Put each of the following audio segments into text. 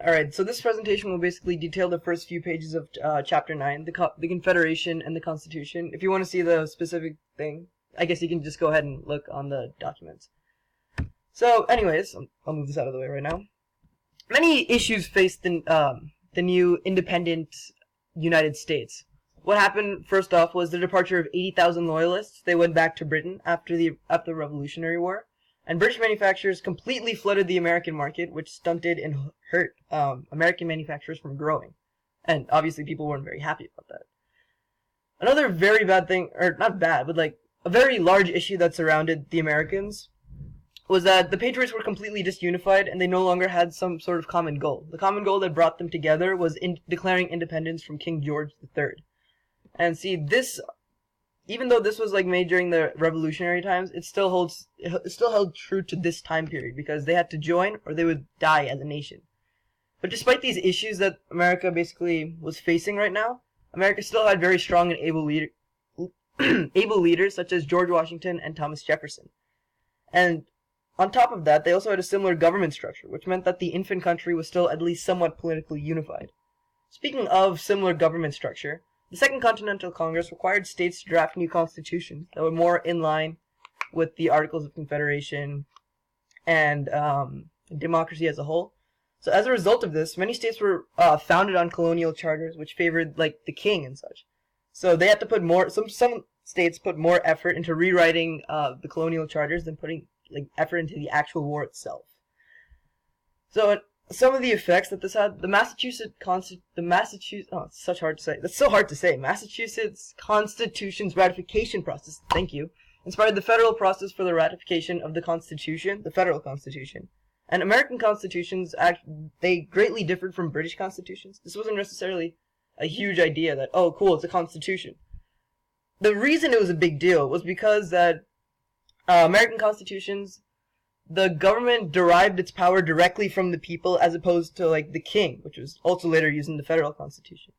Alright, so this presentation will basically detail the first few pages of Chapter 9, the Confederation and the Constitution. If you want to see the specific thing, I guess you can just go ahead and look on the documents. So, anyways, I'll move this out of the way right now. Many issues faced the new independent United States. What happened, first off, was the departure of 80,000 loyalists. They went back to Britain after the Revolutionary War. And British manufacturers completely flooded the American market, which stunted and hurt American manufacturers from growing. And obviously people weren't very happy about that. Another very bad thing, or not bad, but like a very large issue that surrounded the Americans was that the Patriots were completely disunified and they no longer had some sort of common goal. The common goal that brought them together was declaring independence from King George III. And see, this, even though this was like made during the revolutionary times, it still held true to this time period because they had to join or they would die as a nation. But despite these issues that America basically was facing right now, America still had very strong and able leaders such as George Washington and Thomas Jefferson. And on top of that, they also had a similar government structure, which meant that the infant country was still at least somewhat politically unified. Speaking of similar government structure, the Second Continental Congress required states to draft new constitutions that were more in line with the Articles of Confederation and democracy as a whole. So as a result of this, many states were founded on colonial charters which favored like the king and such. So they had to put more. Some states put more effort into rewriting the colonial charters than putting like effort into the actual war itself. So some of the effects that this had, Massachusetts Constitution's ratification process, thank you, inspired the federal process for the ratification of the Constitution, the federal Constitution. And American constitutions, they greatly differed from British constitutions. This wasn't necessarily a huge idea that, oh cool, it's a constitution. The reason it was a big deal was because that American constitutions, the government derived its power directly from the people as opposed to like the king, which was also later used in the federal constitution.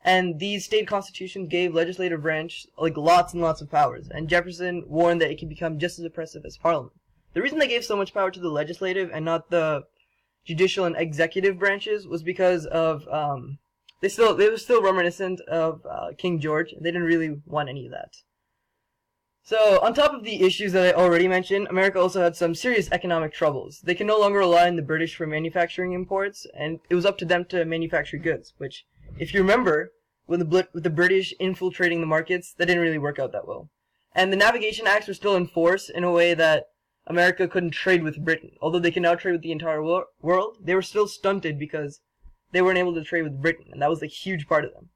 And these state constitutions gave legislative branch like lots and lots of powers, and Jefferson warned that it could become just as oppressive as Parliament. The reason they gave so much power to the legislative and not the judicial and executive branches was because of they were still reminiscent of King George. They didn't really want any of that. So, on top of the issues that I already mentioned, America also had some serious economic troubles. They could no longer rely on the British for manufacturing imports, and it was up to them to manufacture goods, which, if you remember, with the British infiltrating the markets, that didn't really work out that well. And the Navigation Acts were still in force in a way that America couldn't trade with Britain. Although they can now trade with the entire world, they were still stunted because they weren't able to trade with Britain, and that was a huge part of them.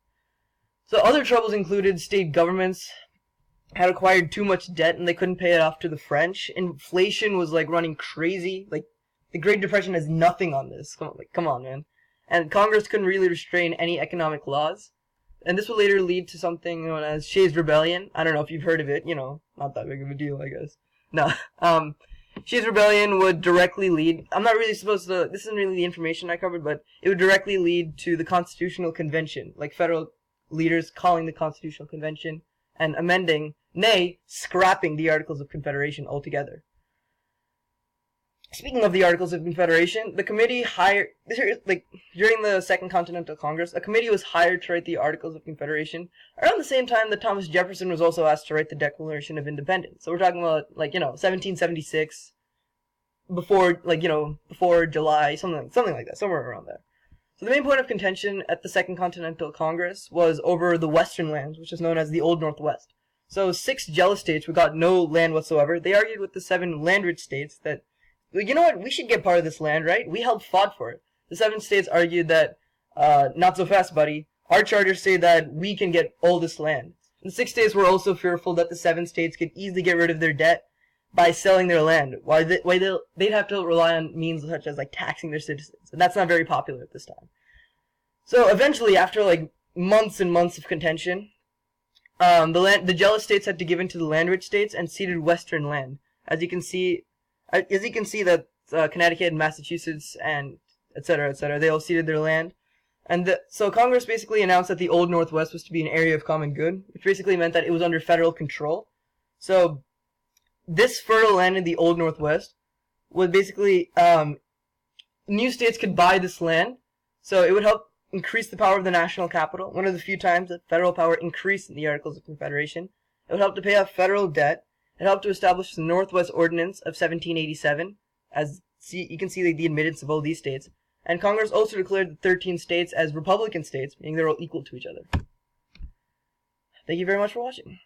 So other troubles included state governments had acquired too much debt and they couldn't pay it off to the French. Inflation was like running crazy. Like the Great Depression has nothing on this. Come on, man. And Congress couldn't really restrain any economic laws. And this would later lead to something known as Shays' Rebellion. I don't know if you've heard of it. You know, not that big of a deal, I guess. No. Shays' Rebellion would directly lead. I'm not really supposed to. This isn't really the information I covered, but it would directly lead to the Constitutional Convention, like federal leaders calling the Constitutional Convention and amending, nay, scrapping the Articles of Confederation altogether. Speaking of the Articles of Confederation, the committee hired, during the Second Continental Congress, a committee was hired to write the Articles of Confederation around the same time that Thomas Jefferson was also asked to write the Declaration of Independence. So we're talking about, 1776, before July, something like that, somewhere around there. So the main point of contention at the Second Continental Congress was over the western lands, which is known as the Old Northwest. So 6 jealous states who got no land whatsoever, they argued with the 7 land-rich states that, you know what, we should get part of this land, right? We helped fought for it. The 7 states argued that, not so fast, buddy. Our charters say that we can get all this land. The 6 states were also fearful that the 7 states could easily get rid of their debt by selling their land, while they'd have to rely on means such as taxing their citizens, and that's not very popular at this time. So eventually, after months and months of contention, the jealous states had to give in to the land-rich states and ceded western land. As you can see that Connecticut and Massachusetts and etc., they all ceded their land, and so Congress basically announced that the Old Northwest was to be an area of common good, which basically meant that it was under federal control. So this fertile land in the Old Northwest would basically new states could buy this land, so it would help increase the power of the national capital. One of the few times that federal power increased in the Articles of Confederation. It would help to pay off federal debt. It helped to establish the Northwest Ordinance of 1787, as you can see the admittance of all these states. And Congress also declared the 13 states as republican states, meaning they're all equal to each other. Thank you very much for watching.